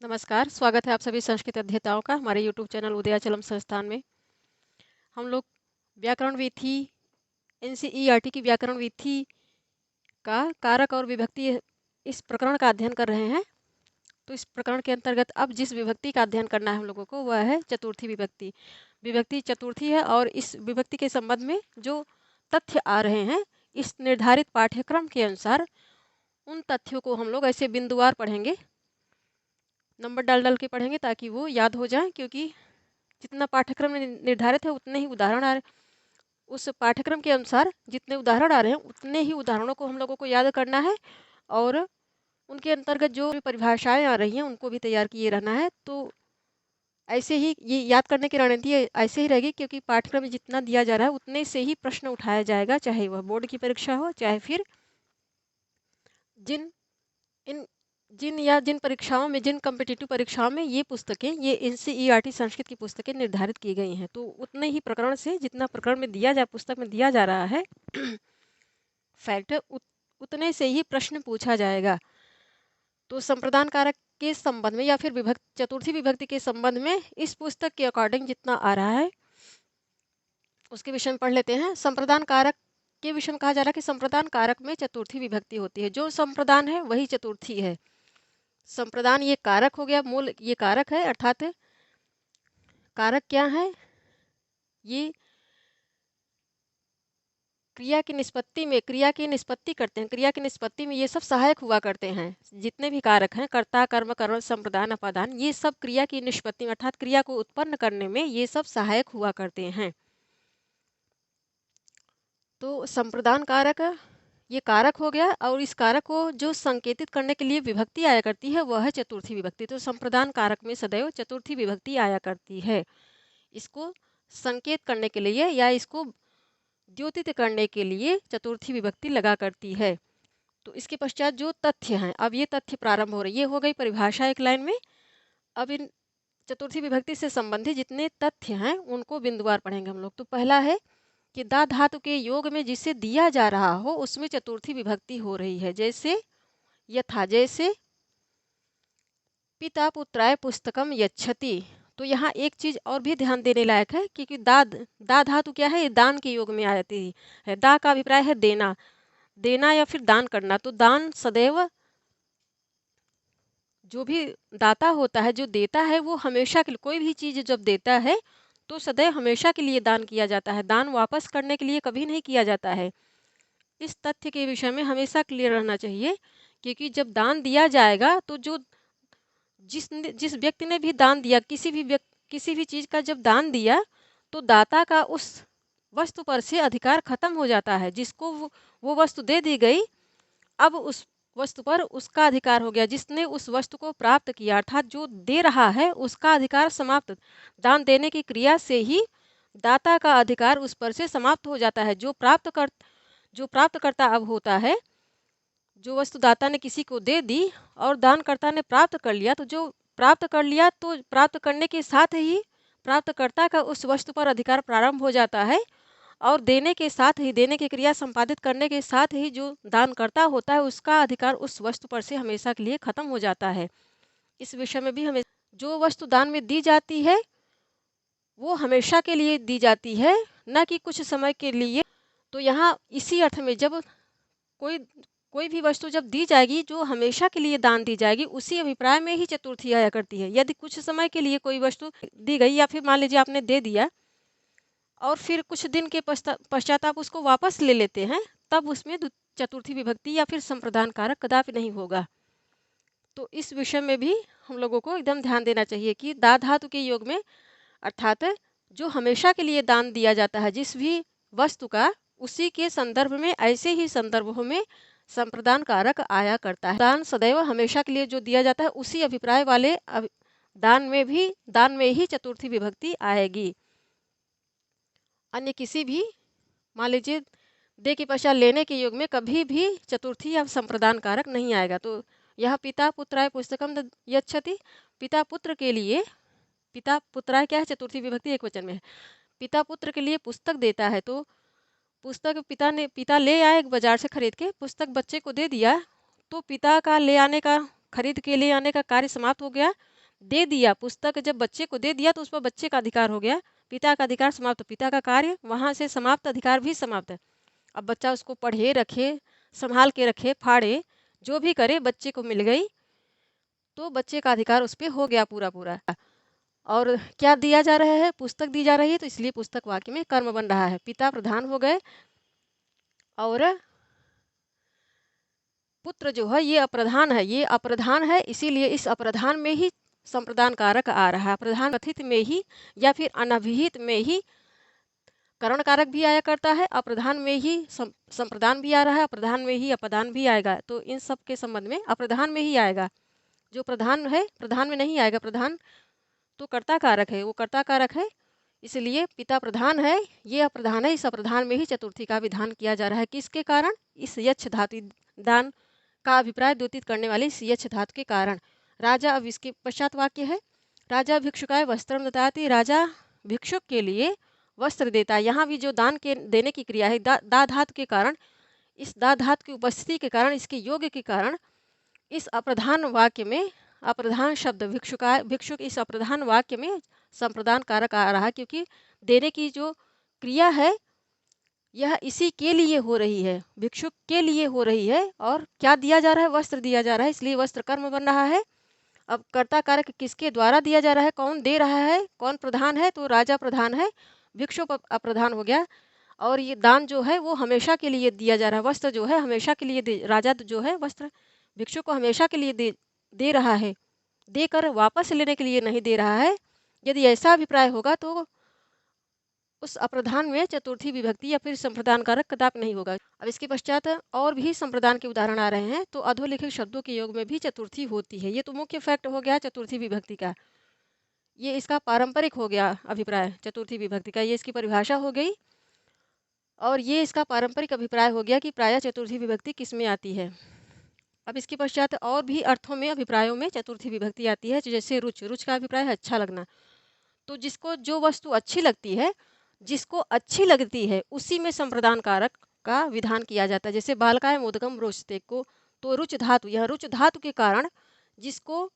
नमस्कार, स्वागत है आप सभी संस्कृत अध्येताओं का हमारे YouTube चैनल उदयाचलम संस्थान में। हम लोग व्याकरण विधि एनसीईआरटी की व्याकरण विधि का कारक और विभक्ति इस प्रकरण का अध्ययन कर रहे हैं। तो इस प्रकरण के अंतर्गत अब जिस विभक्ति का अध्ययन करना है हम लोगों को वह है चतुर्थी विभक्ति। विभक्ति चतुर्थी है और इस विभक्ति के संबंध में जो तथ्य आ रहे हैं इस निर्धारित पाठ्यक्रम के अनुसार उन तथ्यों को हम लोग ऐसे बिंदुवार पढ़ेंगे, नंबर डाल डाल के पढ़ेंगे ताकि वो याद हो जाए, क्योंकि जितना पाठ्यक्रम में निर्धारित है उतने ही उदाहरण आ रहे, उस पाठ्यक्रम के अनुसार जितने उदाहरण आ रहे हैं उतने ही उदाहरणों को हम लोगों को याद करना है और उनके अंतर्गत जो भी परिभाषाएं आ रही हैं उनको भी तैयार किए रहना है। तो ऐसे ही ये याद करने की रणनीति ऐसे ही रहेगी, क्योंकि पाठ्यक्रम में जितना दिया जा रहा है उतने से ही प्रश्न उठाया जाएगा, चाहे वह बोर्ड की परीक्षा हो चाहे फिर जिन इन जिन परीक्षाओं में, जिन कम्पिटिटिव परीक्षाओं में ये पुस्तकें, ये एनसीईआरटी संस्कृत की पुस्तकें निर्धारित की गई हैं, तो उतने ही प्रकरण से जितना प्रकरण में दिया जा पुस्तक में दिया जा रहा है फैक्ट उतने से ही प्रश्न पूछा जाएगा। तो संप्रदान कारक के संबंध में या फिर चतुर्थी विभक्ति के संबंध में इस पुस्तक के अकॉर्डिंग जितना आ रहा है उसके विषय में पढ़ लेते हैं। संप्रदान कारक के विषय में कहा जा रहा है कि संप्रदान कारक में चतुर्थी विभक्ति होती है। जो संप्रदान है वही चतुर्थी है। संप्रदान ये कारक हो गया, मूल ये कारक है, अर्थात कारक क्या है, ये क्रिया की निष्पत्ति करते हैं। क्रिया की निष्पत्ति में ये सब सहायक हुआ करते हैं। जितने भी कारक हैं, कर्ता, कर्म, करण, संप्रदान, अपादान, ये सब क्रिया की निष्पत्ति में अर्थात क्रिया को उत्पन्न करने में ये सब सहायक हुआ करते हैं। तो संप्रदान कारक ये कारक हो गया, और इस कारक को जो संकेतित करने के लिए विभक्ति आया करती है वह है चतुर्थी विभक्ति। तो संप्रदान कारक में सदैव चतुर्थी विभक्ति आया करती है। इसको संकेत करने के लिए या इसको द्योतित करने के लिए चतुर्थी विभक्ति लगा करती है। तो इसके पश्चात जो तथ्य हैं, अब ये तथ्य प्रारंभ हो रहे, ये हो गई परिभाषा एक लाइन में। अब इन चतुर्थी विभक्ति से संबंधित जितने तथ्य हैं उनको बिंदुवार पढ़ेंगे हम लोग। तो पहला है कि दा धातु के योग में जिसे दिया जा रहा हो उसमें चतुर्थी विभक्ति हो रही है। जैसे यथा, जैसे पिता पुत्राय पुस्तकम यच्छति। तो यहाँ एक चीज और भी ध्यान देने लायक है, क्योंकि दा धातु क्या है, ये दान के योग में आती है। दा का अभिप्राय है देना, देना या फिर दान करना। तो दान सदैव जो भी दाता होता है, जो देता है, वो हमेशा के लिए कोई भी चीज जब देता है तो सदैव हमेशा के लिए दान किया जाता है। दान वापस करने के लिए कभी नहीं किया जाता है। इस तथ्य के विषय में हमेशा क्लियर रहना चाहिए, क्योंकि जब दान दिया जाएगा तो जो जिस व्यक्ति ने भी दान दिया, किसी भी चीज़ का जब दान दिया तो दाता का उस वस्तु पर से अधिकार खत्म हो जाता है। जिसको वो वस्तु दे दी गई, अब उस वस्तु पर उसका अधिकार हो गया। जिसने उस वस्तु को प्राप्त किया अर्थात जो दे रहा है उसका अधिकार समाप्त। दान देने की क्रिया से ही दाता का अधिकार उस पर से समाप्त हो जाता है। जो प्राप्तकर्ता अब होता है, जो वस्तु दाता ने किसी को दे दी और दानकर्ता ने प्राप्त कर लिया, तो जो प्राप्त कर लिया तो प्राप्त करने के साथ ही प्राप्तकर्ता का उस वस्तु पर अधिकार प्रारंभ हो जाता है, और देने के साथ ही, देने की क्रिया संपादित करने के साथ ही जो दानकर्ता होता है उसका अधिकार उस वस्तु पर से हमेशा के लिए खत्म हो जाता है। इस विषय में भी हमें, जो वस्तु दान में दी जाती है वो हमेशा के लिए दी जाती है, न कि कुछ समय के लिए। तो यहाँ इसी अर्थ में जब कोई भी वस्तु जब दी जाएगी जो हमेशा के लिए दान दी जाएगी, उसी अभिप्राय में ही चतुर्थी आया करती है। यदि कुछ समय के लिए कोई वस्तु दी गई या फिर मान लीजिए आपने दे दिया और फिर कुछ दिन के पश्चात आप उसको वापस ले लेते हैं, तब उसमें चतुर्थी विभक्ति या फिर संप्रदान कारक कदापि नहीं होगा। तो इस विषय में भी हम लोगों को एकदम ध्यान देना चाहिए कि दा धातु के योग में अर्थात जो हमेशा के लिए दान दिया जाता है जिस भी वस्तु का, उसी के संदर्भ में ऐसे ही संदर्भों में संप्रदान कारक आया करता है। दान सदैव हमेशा के लिए जो दिया जाता है उसी अभिप्राय वाले दान में ही चतुर्थी विभक्ति आएगी। अन्य किसी भी, मान लीजिए दे के पश्चात लेने के योग में कभी भी चतुर्थी या संप्रदान कारक नहीं आएगा। तो यह पिता पुत्राय पुस्तकम यच्छति, पिता पुत्र के लिए, पिता पुत्राय क्या है, चतुर्थी विभक्ति एक वचन में है। पिता पुत्र के लिए पुस्तक देता है, तो पुस्तक पिता ले आए बाजार से खरीद के, पुस्तक बच्चे को दे दिया, तो पिता का ले आने का खरीद के ले आने का कार्य समाप्त हो गया, दे दिया, पुस्तक जब बच्चे को दे दिया तो उस पर बच्चे का अधिकार हो गया, पिता का अधिकार समाप्त, तो पिता का कार्य वहाँ से समाप्त, अधिकार भी समाप्त है। अब बच्चा उसको पढ़े, रखे, संभाल के रखे, फाड़े, जो भी करे, बच्चे को मिल गई तो बच्चे का अधिकार उस पर हो गया पूरा पूरा। और क्या दिया जा रहा है? पुस्तक दी जा रही है, तो इसलिए पुस्तक वाक्य में कर्म बन रहा है। पिता प्रधान हो गए और पुत्र जो है ये अप्रधान है, ये अप्रधान है, इसीलिए इस अप्रधान में ही संप्रदान कारक आ रहा है। प्रधान कथित में ही या फिर अनभिहित में ही करण कारक भी आया करता है, अप्रधान में ही संप्रदान भी आ रहा है, अप्रधान में ही अपदान भी आएगा। तो इन सब के संबंध में अप्रधान में ही आएगा। जो प्रधान है प्रधान में नहीं आएगा, प्रधान तो कर्ता कारक है, वो कर्ता कारक है, इसलिए पिता प्रधान है, ये अप्रधान है। इस अप्रधान में ही चतुर्थी का विधान किया जा रहा है। किसके कारण? इस यच्छ धातु दान का अभिप्राय द्योतित करने वाले इस यच्छ धातु के कारण। राजा, अब इसके पश्चात वाक्य है, राजा भिक्षुकाय वस्त्रम ददाति, राजा भिक्षुक के लिए वस्त्र देता है। यहाँ भी जो दान के देने की क्रिया है, दा धातु के कारण, इस दा धातु की उपस्थिति के कारण, इसके योग्य के कारण इस अप्रधान वाक्य में अप्रधान शब्द भिक्षुक इस अप्रधान वाक्य में संप्रदान कारक आ रहा है, क्योंकि देने की जो क्रिया है यह इसी के लिए हो रही है, भिक्षुक के लिए हो रही है। और क्या दिया जा रहा है? वस्त्र दिया जा रहा है, इसलिए वस्त्र कर्म बन रहा है। अब कर्ता कारक किसके द्वारा दिया जा रहा है? कौन दे रहा है? कौन प्रधान है? तो राजा प्रधान है, भिक्षुक अप्रधान हो गया। और ये दान जो है वो हमेशा के लिए दिया जा रहा है, वस्त्र जो है हमेशा के लिए राजा जो है वस्त्र भिक्षुक को हमेशा के लिए दे रहा है, देकर वापस लेने के लिए नहीं दे रहा है। यदि ऐसा अभिप्राय होगा तो उस अप्रधान में चतुर्थी विभक्ति या फिर संप्रदान कारक कदापि नहीं होगा। अब इसके पश्चात और भी संप्रदान के उदाहरण आ रहे हैं। तो अधोलिखित शब्दों के योग में भी चतुर्थी होती है। ये तो मुख्य फैक्ट हो गया चतुर्थी विभक्ति का, ये इसका पारंपरिक हो गया अभिप्राय चतुर्थी विभक्ति का, ये इसकी परिभाषा हो गई। और ये इसका पारंपरिक अभिप्राय हो गया कि प्रायः चतुर्थी विभक्ति किस में आती है। अब इसके पश्चात और भी अर्थों में अभिप्रायों में चतुर्थी विभक्ति आती है, जैसे रुच, रुच का अभिप्राय है अच्छा लगना। तो जिसको जो वस्तु अच्छी लगती है, जिसको अच्छी लगती है उसी में संप्रदान कारक का विधान किया जाता है। जैसे बालकाय मोदकम रोचते को, तो रुच धातु, यह रुच धातु के कारण जिसको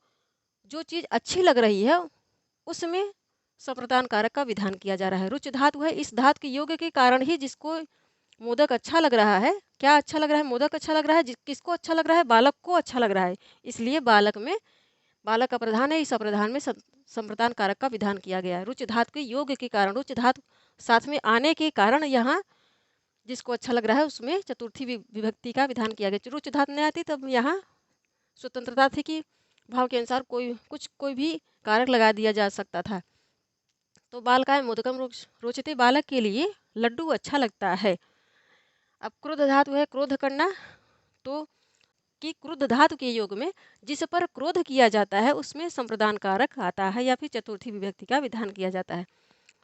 जो चीज़ अच्छी लग रही है उसमें संप्रदान कारक का विधान किया जा रहा है। रुच धातु है, इस धातु के योग के कारण ही जिसको मोदक अच्छा लग रहा है, क्या अच्छा लग रहा है? मोदक अच्छा लग रहा है। किसको अच्छा लग रहा है? बालक को अच्छा लग रहा है, इसलिए बालक में बालक अप्रधान है, इस अप्रधान में संप्रदान कारक का विधान किया गया है। रुच धातु के योग के कारण, रुच धातु साथ में आने के कारण यहाँ जिसको अच्छा लग रहा है उसमें चतुर्थी विभक्ति का विधान किया गया। रुच धातु नहीं आती तब यहाँ स्वतंत्रता थी कि भाव के अनुसार कोई भी कारक लगा दिया जा सकता था। तो बालकाय मोदकम रोचते, बालक के लिए लड्डू अच्छा लगता है। अब क्रोध धातु है, क्रोध करना, तो कि क्रोध धातु के योग में जिस पर क्रोध किया जाता है उसमें संप्रदान कारक आता है या फिर चतुर्थी विभक्ति का विधान किया जाता है।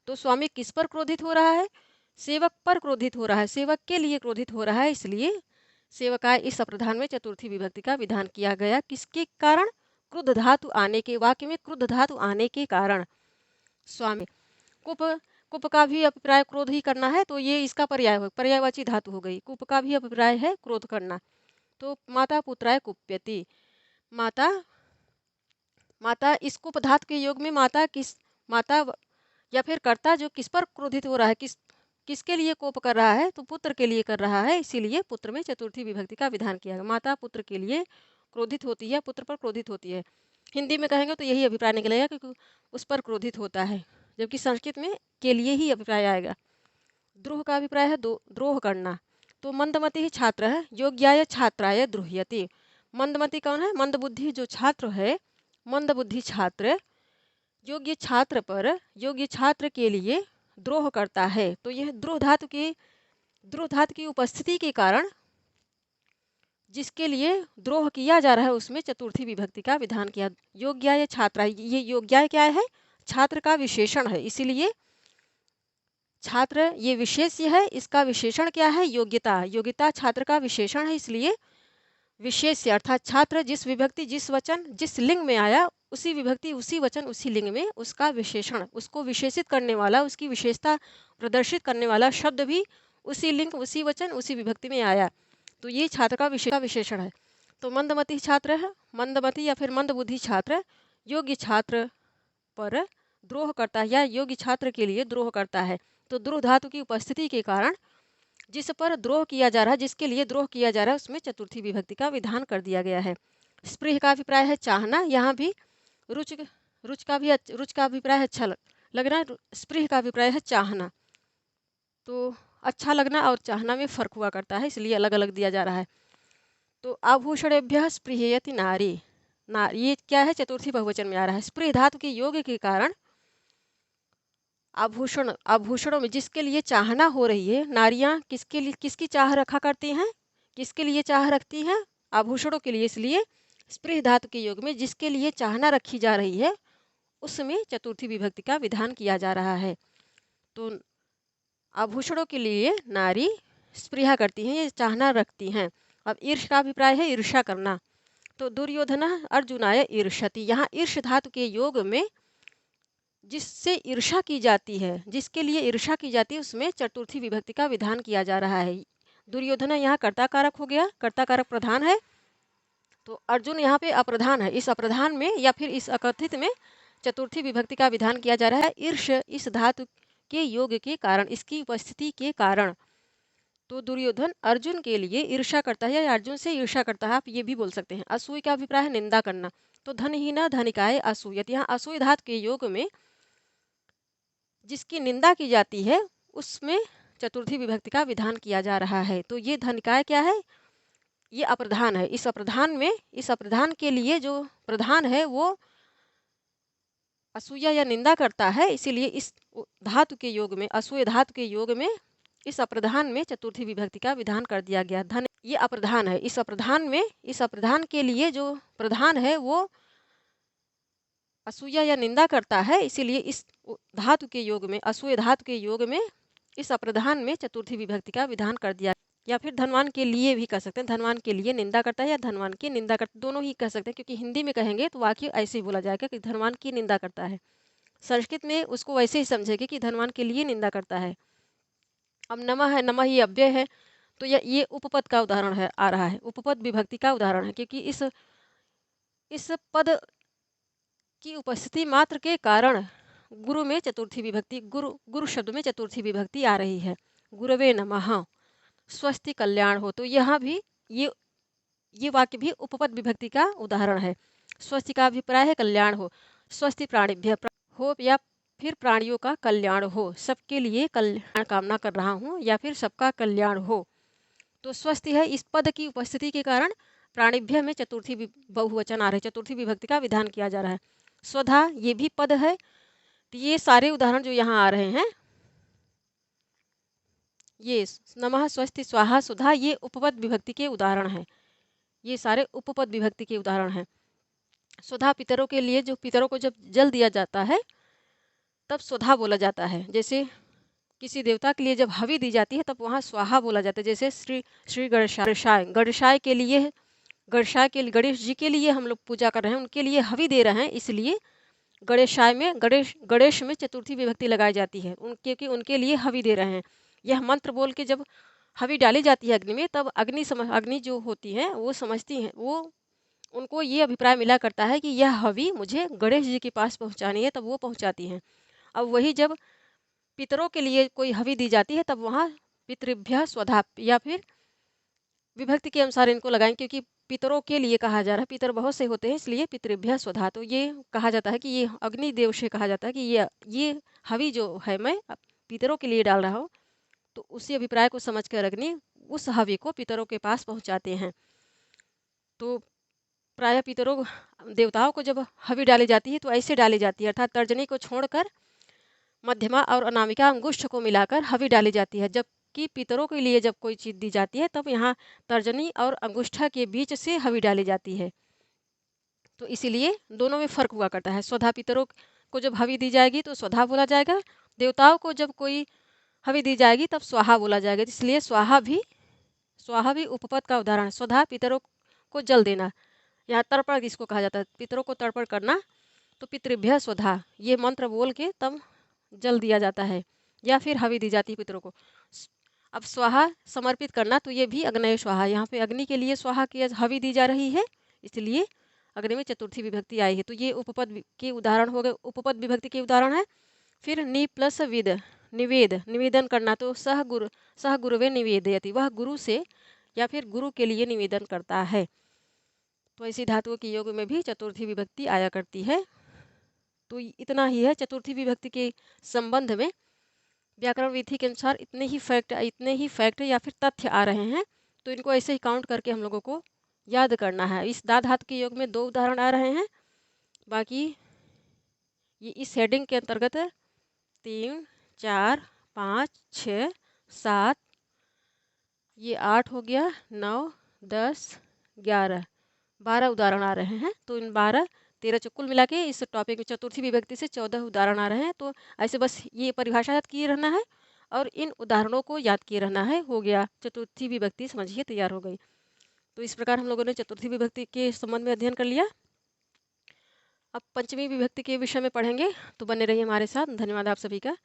तो स्वामी किस पर क्रोधित हो रहा है? सेवक पर क्रोधित हो रहा है, सेवक के लिए क्रोधित हो रहा है, इसलिए सेवकाय इस अप्रधान में चतुर्थी विभक्ति का विधान किया गया। किसके कारण? क्रुद्ध धातु आने के, वाक्य में क्रुद्ध धातु आने के कारण। स्वामी, कुप, कुप का भी अभिप्राय क्रोध ही करना है, तो ये इसका पर्यायवाची धातु हो गई। कुप का भी अभिप्राय है क्रोध करना। तो माता पुत्राय कुप्यति, माता इस कुप धातु के योग में माता या फिर कर्ता जो किस पर क्रोधित हो रहा है, किसके लिए कोप कर रहा है? तो पुत्र के लिए कर रहा है, इसीलिए पुत्र में चतुर्थी विभक्ति का विधान किया गया। माता पुत्र के लिए क्रोधित होती है, पुत्र पर क्रोधित होती है। हिंदी में कहेंगे तो यही अभिप्राय निकलेगा क्योंकि उस पर क्रोधित होता है, जबकि संस्कृत में के लिए ही अभिप्राय आएगा। द्रोह का अभिप्राय है द्रोह करना। तो मंदमति ही छात्र है, योग्याय छात्राय द्रोह्यति। मंदमति कौन है? मंदबुद्धि जो छात्र है, मंदबुद्धि छात्र योग्य छात्र के लिए द्रोह करता है। तो यह द्रोह धातु की उपस्थिति के कारण जिसके लिए द्रोह किया जा रहा है उसमें चतुर्थी विभक्ति का विधान किया। योग्याय छात्रा, ये योग्याय क्या है? छात्र का विशेषण है, इसीलिए छात्र ये विशेष्य है, इसका विशेषण क्या है? योग्यता छात्र का विशेषण है, इसलिए विशेष्य अर्थात छात्र जिस विभक्ति, जिस वचन, जिस लिंग में आया उसी विभक्ति, उसी वचन, उसी लिंग में उसका विशेषण, उसको विशेषित करने वाला, उसकी विशेषता प्रदर्शित करने वाला शब्द भी उसी लिंग, उसी वचन, उसी विभक्ति में आया, तो ये छात्र का विशेषण है। तो मंदमती छात्र है, मंदमती या फिर मंदबुद्धि छात्र योग्य छात्र पर द्रोह करता है या योग्य छात्र के लिए द्रोह करता है। तो द्रोह धातु की उपस्थिति के कारण जिस पर द्रोह किया जा रहा है, जिसके लिए द्रोह किया जा रहा है, उसमें चतुर्थी विभक्ति का विधान कर दिया गया है। स्पृह का अभिप्राय है चाहना, यहाँ भी रुच रुच का अभिप्राय है अच्छा लगना, स्पृह का अभिप्राय है चाहना। तो अच्छा लगना और चाहना में फर्क हुआ करता है, इसलिए अलग अलग दिया जा रहा है। तो आभूषणेभ्यः स्पृहयति नारी, ये क्या है, चतुर्थी बहुवचन में आ रहा है। स्पृह धातु के योग के कारण आभूषणों में जिसके लिए चाहना हो रही है, नारियां किसके लिए, किसकी चाह रखा करती हैं, किसके लिए चाह रखती हैं, आभूषणों के लिए। इसलिए स्पृह धातु के योग में जिसके लिए चाहना रखी जा रही है उसमें चतुर्थी विभक्ति का विधान किया जा रहा है। तो आभूषणों के लिए नारी स्पृहा करती हैं, ये चाहना रखती हैं। अब ईर्ष का अभिप्राय है ईर्ष्या करना। तो दुर्योधन अर्जुनाय ईर्ष्यति, यहाँ ईर्ष धातु के योग में जिससे ईर्ष्या की जाती है, जिसके लिए ईर्ष्या की जाती है, उसमें चतुर्थी विभक्ति का विधान किया जा रहा है। दुर्योधन यहाँ कर्ता कारक हो गया, कर्ता कारक प्रधान है, तो अर्जुन यहाँ पे अप्रधान है। इस अप्रधान में या फिर इस अकथित में चतुर्थी विभक्ति का विधान किया जा रहा है ईर्ष इस धातु के योग के कारण, इसकी उपस्थिति के कारण। तो दुर्योधन अर्जुन के लिए ईर्ष्या करता है या अर्जुन से ईर्ष्या करता है, आप ये भी बोल सकते हैं। असूय का अभिप्राय है निंदा करना। तो धनहीना धनिकाय असूयत, यहाँ असूय धातु के योग में जिसकी निंदा की जाती है उसमें चतुर्थी विभक्ति का विधान किया जा रहा है। तो ये धनिकाय क्या है, ये अप्रधान है। इस अप्रधान के लिए जो प्रधान है वो असूया या निंदा करता है, इसीलिए इस धातु के योग में, असूय धातु के योग में इस अप्रधान में चतुर्थी विभक्ति का विधान कर दिया गया। धन ये अप्रधान है, इस अप्रधान के लिए जो प्रधान है वो असूया या निंदा करता है, इसीलिए इस धातु के योग में, असूय धातु के योग में इस अप्रधान में चतुर्थी विभक्ति का विधान कर दिया। या फिर धनवान के लिए भी कह सकते हैं, धनवान के लिए निंदा करता है या धनवान की निंदा करता, दोनों ही कह सकते हैं, क्योंकि हिंदी में कहेंगे तो वाक्य ऐसे ही बोला जाएगा कि धनवान की निंदा करता है। संस्कृत में उसको वैसे ही समझेगी कि धनवान के लिए निंदा करता है। अब नमः है, नमः ये अव्यय है, तो ये उपपद का उदाहरण है, आ रहा है, उपपद विभक्ति का उदाहरण है, क्योंकि इस पद की उपस्थिति मात्र के कारण गुरु में चतुर्थी विभक्ति, गुरु शब्द में चतुर्थी विभक्ति आ रही है। गुरवे नमः, स्वस्ति कल्याण हो, तो यहाँ भी ये वाक्य भी उपपद विभक्ति का उदाहरण है। स्वस्ति का अभिप्राय है कल्याण हो, स्वस्ति प्राणिभ्य हो या फिर प्राणियों का कल्याण हो, सबके लिए कल्याण कामना कर रहा हूँ या फिर सबका कल्याण हो। तो स्वस्ति है, इस पद की उपस्थिति के कारण प्राणिभ्य में चतुर्थी बहुवचन आ रहा है, चतुर्थी विभक्ति का विधान किया जा रहा है। स्वधा ये भी पद है। तो ये सारे उदाहरण जो यहाँ आ रहे हैं, ये नमः स्वस्ति स्वाहा सुधा, ये उपपद विभक्ति के उदाहरण हैं। ये सारे उपपद विभक्ति के उदाहरण हैं। सुधा पितरों के लिए, जो पितरों को जब जल दिया जाता है तब सुधा बोला जाता है। जैसे किसी देवता के लिए जब हवि दी जाती है तब वहाँ स्वाहा बोला जाता है। जैसे श्री गणेशाय के लिए, गणेश जी के लिए हम लोग पूजा कर रहे हैं, उनके लिए हवि दे रहे हैं, इसलिए गणेशाय में गणेश में चतुर्थी विभक्ति लगाई जाती है, क्योंकि उनके लिए हवि दे रहे हैं। यह मंत्र बोल के जब हवि डाली जाती है अग्नि में, तब अग्नि जो होती है वो समझती हैं, वो उनको ये अभिप्राय मिला करता है कि यह हवि मुझे गणेश जी के पास पहुंचानी है, तब वो पहुंचाती हैं। अब वही जब पितरों के लिए कोई हवि दी जाती है तब वहाँ पितृभ्य स्वधा या फिर विभक्ति के अनुसार इनको लगाएं, क्योंकि पितरों के लिए कहा जा रहा है, पितर बहुत से होते हैं, इसलिए पितृभ्य स्वधा। तो ये कहा जाता है कि ये अग्निदेव से कहा जाता है कि ये हवि जो है मैं पितरों के लिए डाल रहा हूँ, तो उसी अभिप्राय को समझकर अग्नि उस हवि को पितरों के पास पहुँचाते हैं। तो प्रायः पितरों देवताओं को जब हवि डाली जाती है तो ऐसे डाली जाती है, अर्थात तर्जनी को छोड़कर मध्यमा और अनामिका अंगुष्ठ को मिलाकर हवि डाली जाती है। जबकि पितरों के लिए जब कोई चीज़ दी जाती है तब यहाँ तर्जनी और अंगुष्ठा के बीच से हवि डाली जाती है। तो इसीलिए दोनों में फ़र्क हुआ करता है। स्वधा पितरों को जब हवि दी जाएगी तो स्वधा बोला जाएगा, देवताओं को जब कोई हवि दी जाएगी तब स्वाहा बोला जाएगा। इसलिए स्वाहा भी उपपद का उदाहरण है। स्वधा पितरों को जल देना, यहाँ तर्पण इसको कहा जाता है, पितरों को तर्पण करना। तो पितृभ्य स्वधा ये मंत्र बोल के तब जल दिया जाता है या फिर हवि दी जाती है पितरों को। अब स्वाहा समर्पित करना, तो ये भी अग्नये स्वाहा, यहाँ पे अग्नि के लिए स्वाहा की हवि दी जा रही है, इसलिए अग्नि में चतुर्थी विभक्ति आई है। तो ये उपपद के उदाहरण हो गए, उपपद विभक्ति के उदाहरण है। फिर नि प्लस विद, निवेद, निवेदन करना, तो सह गुरुवे निवेदयति, वह गुरु से या फिर गुरु के लिए निवेदन करता है। तो ऐसी धातुओं के योग में भी चतुर्थी विभक्ति आया करती है। तो इतना ही है चतुर्थी विभक्ति के संबंध में। व्याकरण विधि के अनुसार इतने ही फैक्ट या फिर तथ्य आ रहे हैं, तो इनको ऐसे ही काउंट करके हम लोगों को याद करना है। इस दा धातु के योग में 2 उदाहरण आ रहे हैं, बाकी ये इस हेडिंग के अंतर्गत 3, 4, 5, 6, 7, ये 8 हो गया, 9, 10, 11, 12 उदाहरण आ रहे हैं। तो इन 12, 13 कुल मिला के इस टॉपिक में चतुर्थी विभक्ति से 14 उदाहरण आ रहे हैं। तो ऐसे बस ये परिभाषा याद किए रहना है और इन उदाहरणों को याद किए रहना है, हो गया चतुर्थी विभक्ति समझिए तैयार हो गई। तो इस प्रकार हम लोगों ने चतुर्थी विभक्ति के संबंध में अध्ययन कर लिया। अब पंचमी विभक्ति के विषय में पढ़ेंगे, तो बने रहिए हमारे साथ। धन्यवाद आप सभी का।